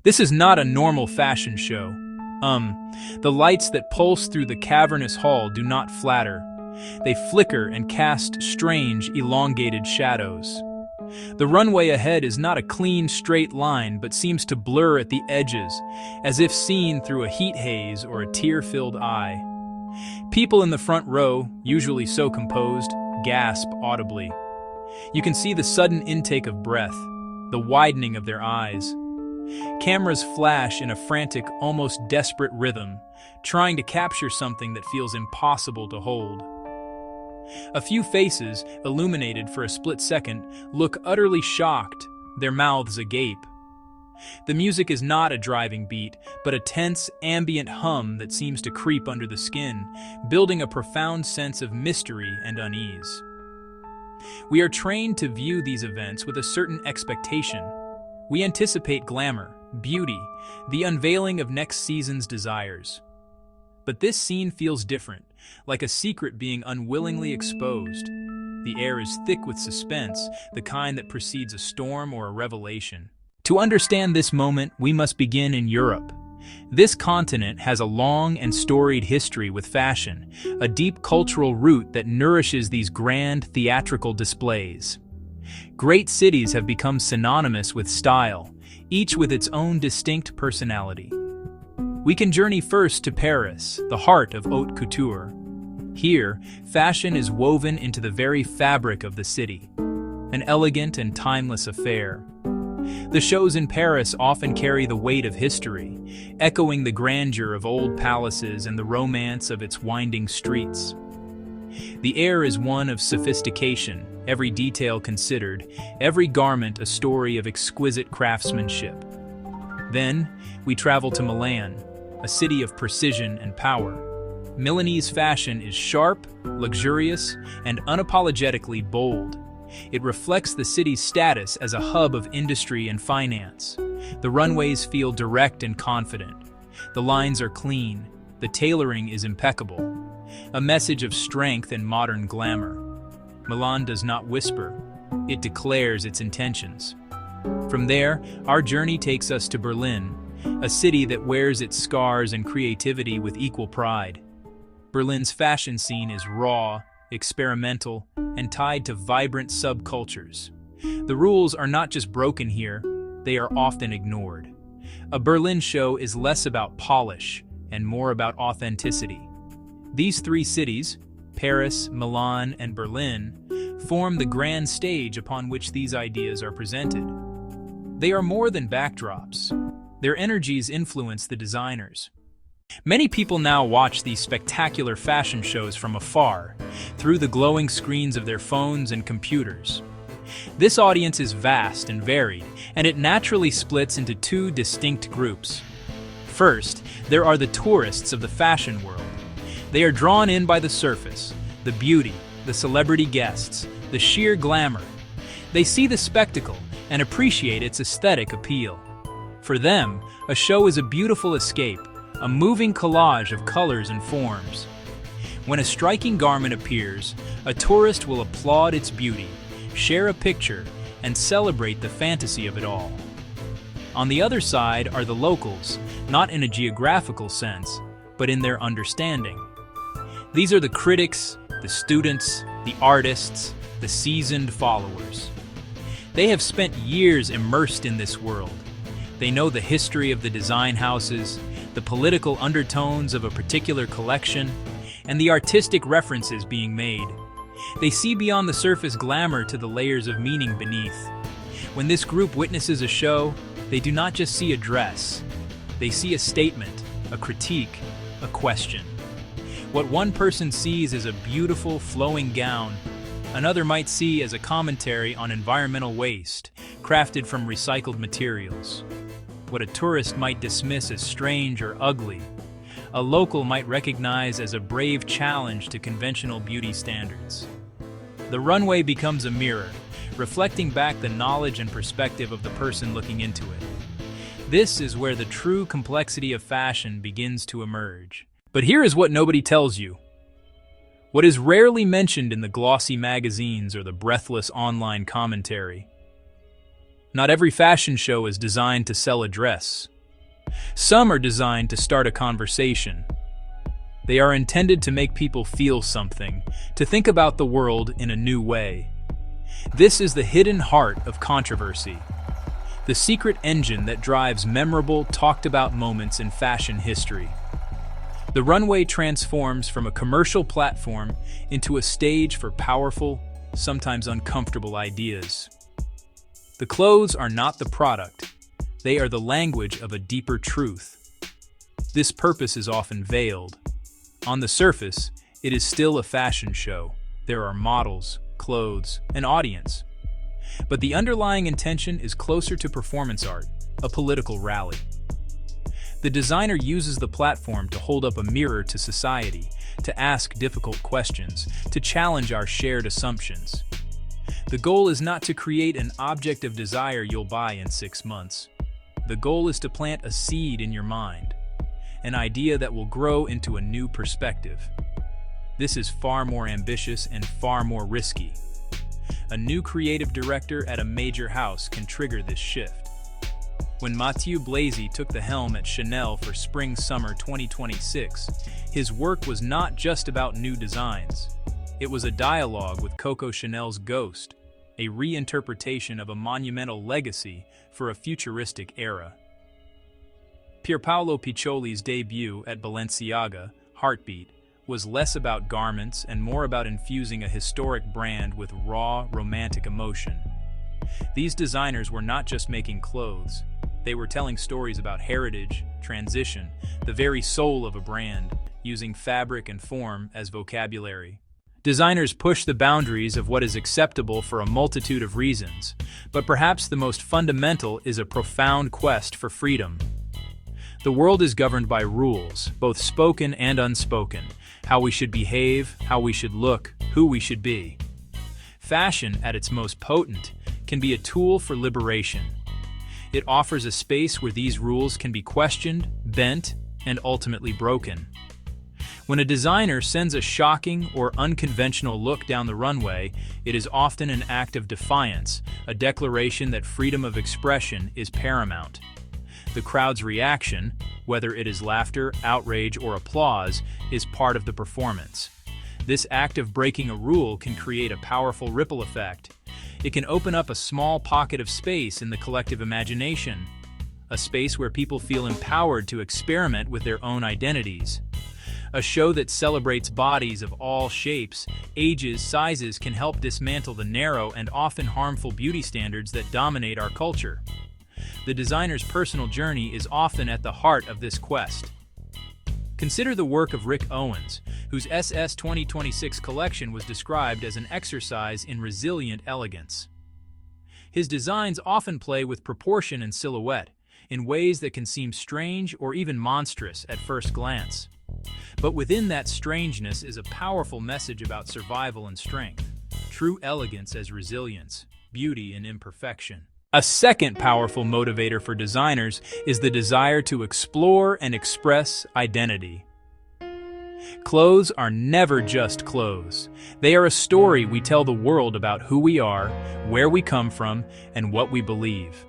This is not a normal fashion show. The lights that pulse through the cavernous hall do not flatter. They flicker and cast strange, elongated shadows. The runway ahead is not a clean, straight line, but seems to blur at the edges, as if seen through a heat haze or a tear-filled eye. People in the front row, usually so composed, gasp audibly. You can see the sudden intake of breath, the widening of their eyes. Cameras flash in a frantic, almost desperate rhythm, trying to capture something that feels impossible to hold. A few faces, illuminated for a split second, look utterly shocked, their mouths agape. The music is not a driving beat, but a tense, ambient hum that seems to creep under the skin, building a profound sense of mystery and unease. We are trained to view these events with a certain expectation. We anticipate glamour, beauty, the unveiling of next season's desires. But this scene feels different, like a secret being unwillingly exposed. The air is thick with suspense, the kind that precedes a storm or a revelation. To understand this moment, we must begin in Europe. This continent has a long and storied history with fashion, a deep cultural root that nourishes these grand theatrical displays. Great cities have become synonymous with style, each with its own distinct personality. We can journey first to Paris, the heart of haute couture. Here, fashion is woven into the very fabric of the city, an elegant and timeless affair. The shows in Paris often carry the weight of history, echoing the grandeur of old palaces and the romance of its winding streets. The air is one of sophistication, every detail considered, every garment a story of exquisite craftsmanship. Then, we travel to Milan, a city of precision and power. Milanese fashion is sharp, luxurious, and unapologetically bold. It reflects the city's status as a hub of industry and finance. The runways feel direct and confident. The lines are clean. The tailoring is impeccable. A message of strength and modern glamour. Milan does not whisper. It declares its intentions. From there, our journey takes us to Berlin, a city that wears its scars and creativity with equal pride. Berlin's fashion scene is raw, experimental, and tied to vibrant subcultures. The rules are not just broken here, they are often ignored. A Berlin show is less about polish and more about authenticity. These three cities, Paris, Milan, and Berlin, form the grand stage upon which these ideas are presented. They are more than backdrops. Their energies influence the designers. Many people now watch these spectacular fashion shows from afar, through the glowing screens of their phones and computers. This audience is vast and varied, and it naturally splits into two distinct groups. First, there are the tourists of the fashion world. They are drawn in by the surface, the beauty, the celebrity guests, the sheer glamour. They see the spectacle and appreciate its aesthetic appeal. For them, a show is a beautiful escape, a moving collage of colors and forms. When a striking garment appears, a tourist will applaud its beauty, share a picture, and celebrate the fantasy of it all. On the other side are the locals, not in a geographical sense, but in their understanding. These are the critics, the students, the artists, the seasoned followers. They have spent years immersed in this world. They know the history of the design houses, the political undertones of a particular collection, and the artistic references being made. They see beyond the surface glamour to the layers of meaning beneath. When this group witnesses a show, they do not just see a dress. They see a statement, a critique, a question. What one person sees as a beautiful, flowing gown, another might see as a commentary on environmental waste, crafted from recycled materials. What a tourist might dismiss as strange or ugly, a local might recognize as a brave challenge to conventional beauty standards. The runway becomes a mirror, reflecting back the knowledge and perspective of the person looking into it. This is where the true complexity of fashion begins to emerge. But here is what nobody tells you. What is rarely mentioned in the glossy magazines or the breathless online commentary. Not every fashion show is designed to sell a dress Some are designed to start a conversation. They are intended to make people feel something, to think about the world in a new way. This is the hidden heart of controversy, the secret engine that drives memorable, talked-about moments in fashion history. The runway transforms from a commercial platform into a stage for powerful, sometimes uncomfortable ideas. The clothes are not the product. They are the language of a deeper truth. This purpose is often veiled. On the surface, it is still a fashion show. There are models, clothes, an audience. But the underlying intention is closer to performance art, a political rally. The designer uses the platform to hold up a mirror to society, to ask difficult questions, to challenge our shared assumptions. The goal is not to create an object of desire you'll buy in 6 months. The goal is to plant a seed in your mind, an idea that will grow into a new perspective. This is far more ambitious and far more risky. A new creative director at a major house can trigger this shift. When Mathieu Blazy took the helm at Chanel for Spring-Summer 2026, his work was not just about new designs. It was a dialogue with Coco Chanel's ghost, a reinterpretation of a monumental legacy for a futuristic era. Pierpaolo Piccioli's debut at Balenciaga, Heartbeat, was less about garments and more about infusing a historic brand with raw, romantic emotion. These designers were not just making clothes. They were telling stories about heritage, transition, the very soul of a brand, using fabric and form as vocabulary. Designers push the boundaries of what is acceptable for a multitude of reasons, but perhaps the most fundamental is a profound quest for freedom. The world is governed by rules, both spoken and unspoken, how we should behave, how we should look, who we should be. Fashion, at its most potent, can be a tool for liberation. It offers a space where these rules can be questioned, bent, and ultimately broken. When a designer sends a shocking or unconventional look down the runway, it is often an act of defiance, a declaration that freedom of expression is paramount. The crowd's reaction, whether it is laughter, outrage, or applause, is part of the performance. This act of breaking a rule can create a powerful ripple effect. It can open up a small pocket of space in the collective imagination, a space where people feel empowered to experiment with their own identities. A show that celebrates bodies of all shapes, ages, sizes can help dismantle the narrow and often harmful beauty standards that dominate our culture. The designer's personal journey is often at the heart of this quest. Consider the work of Rick Owens, whose SS 2026 collection was described as an exercise in resilient elegance. His designs often play with proportion and silhouette, in ways that can seem strange or even monstrous at first glance. But within that strangeness is a powerful message about survival and strength, true elegance as resilience, beauty in imperfection. A second powerful motivator for designers is the desire to explore and express identity. Clothes are never just clothes. They are a story we tell the world about who we are, where we come from, and what we believe.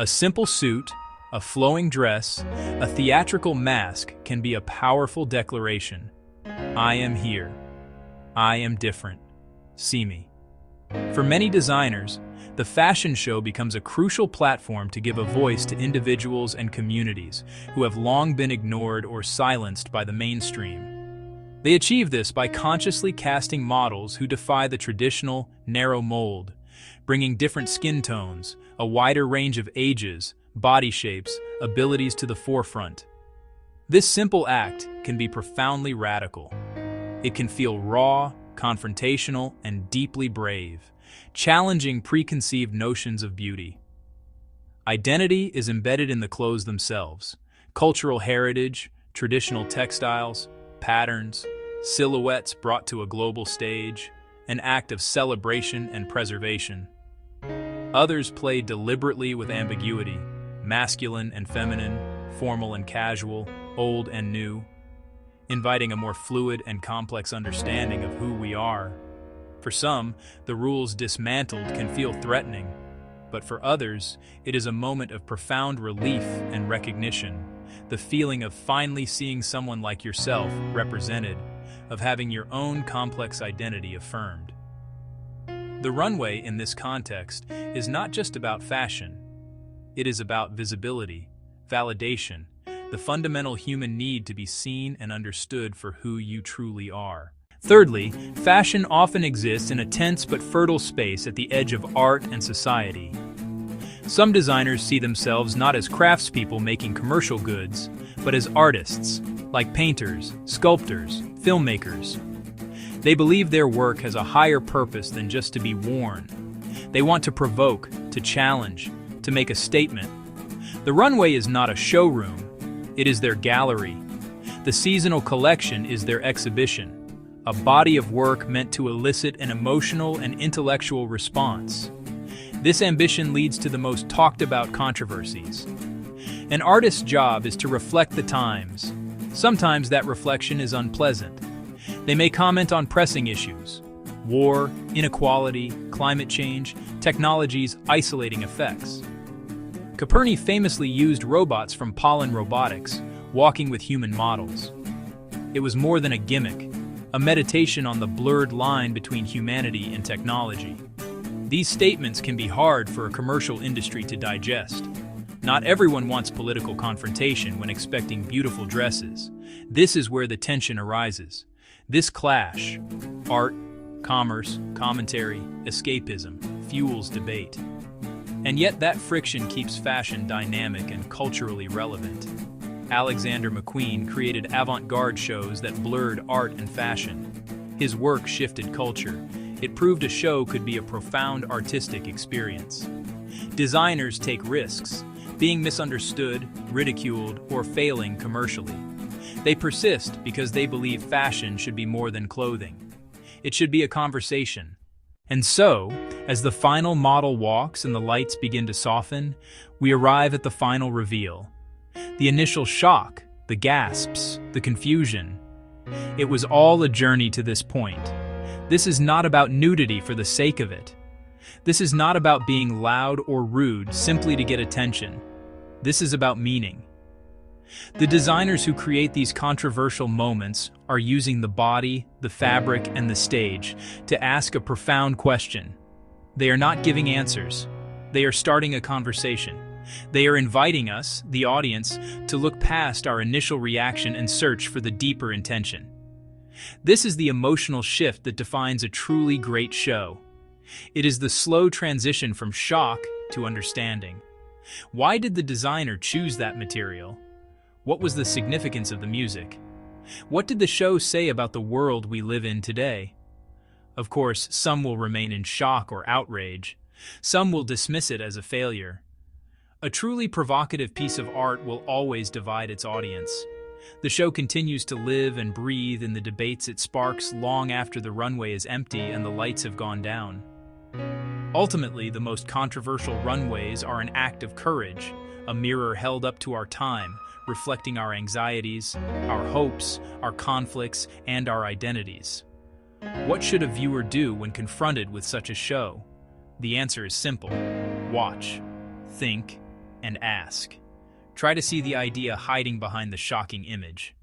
A simple suit, a flowing dress, a theatrical mask can be a powerful declaration. I am here. I am different. See me. For many designers, the fashion show becomes a crucial platform to give a voice to individuals and communities who have long been ignored or silenced by the mainstream. They achieve this by consciously casting models who defy the traditional, narrow mold, bringing different skin tones, a wider range of ages, body shapes, abilities to the forefront. This simple act can be profoundly radical. It can feel raw, confrontational, and deeply brave, challenging preconceived notions of beauty. Identity is embedded in the clothes themselves. Cultural heritage, traditional textiles, patterns, silhouettes brought to a global stage, an act of celebration and preservation. Others play deliberately with ambiguity, masculine and feminine, formal and casual, old and new, inviting a more fluid and complex understanding of who we are. For some, the rules dismantled can feel threatening, but for others, it is a moment of profound relief and recognition. the feeling of finally seeing someone like yourself represented, of having your own complex identity affirmed. The runway in this context is not just about fashion. It is about visibility, validation, the fundamental human need to be seen and understood for who you truly are. Thirdly, fashion often exists in a tense but fertile space at the edge of art and society. Some designers see themselves not as craftspeople making commercial goods, but as artists, like painters, sculptors, filmmakers. They believe their work has a higher purpose than just to be worn. They want to provoke, to challenge, to make a statement. The runway is not a showroom, it is their gallery. The seasonal collection is their exhibition, a body of work meant to elicit an emotional and intellectual response. This ambition leads to the most talked about controversies. An artist's job is to reflect the times. Sometimes that reflection is unpleasant. They may comment on pressing issues, war, inequality, climate change, technology's isolating effects. Coperni famously used robots from Pollen Robotics, walking with human models. It was more than a gimmick, a meditation on the blurred line between humanity and technology. These statements can be hard for a commercial industry to digest. Not everyone wants political confrontation when expecting beautiful dresses. This is where the tension arises. This clash, art, commerce, commentary, escapism, fuels debate. And yet that friction keeps fashion dynamic and culturally relevant. Alexander McQueen created avant-garde shows that blurred art and fashion. His work shifted culture. It proved a show could be a profound artistic experience. Designers take risks, being misunderstood, ridiculed, or failing commercially. They persist because they believe fashion should be more than clothing. It should be a conversation. And so, as the final model walks and the lights begin to soften, we arrive at the final reveal. The initial shock, the gasps, the confusion. It was all a journey to this point. This is not about nudity for the sake of it. This is not about being loud or rude simply to get attention. This is about meaning. The designers who create these controversial moments are using the body, the fabric, and the stage to ask a profound question. They are not giving answers. They are starting a conversation. They are inviting us, the audience, to look past our initial reaction and search for the deeper intention. This is the emotional shift that defines a truly great show. It is the slow transition from shock to understanding. Why did the designer choose that material? What was the significance of the music? What did the show say about the world we live in today? Of course, some will remain in shock or outrage. Some will dismiss it as a failure. A truly provocative piece of art will always divide its audience. The show continues to live and breathe in the debates it sparks long after the runway is empty and the lights have gone down. Ultimately, the most controversial runways are an act of courage, a mirror held up to our time, reflecting our anxieties, our hopes, our conflicts, and our identities. What should a viewer do when confronted with such a show? The answer is simple. Watch, think, and ask. Try to see the idea hiding behind the shocking image.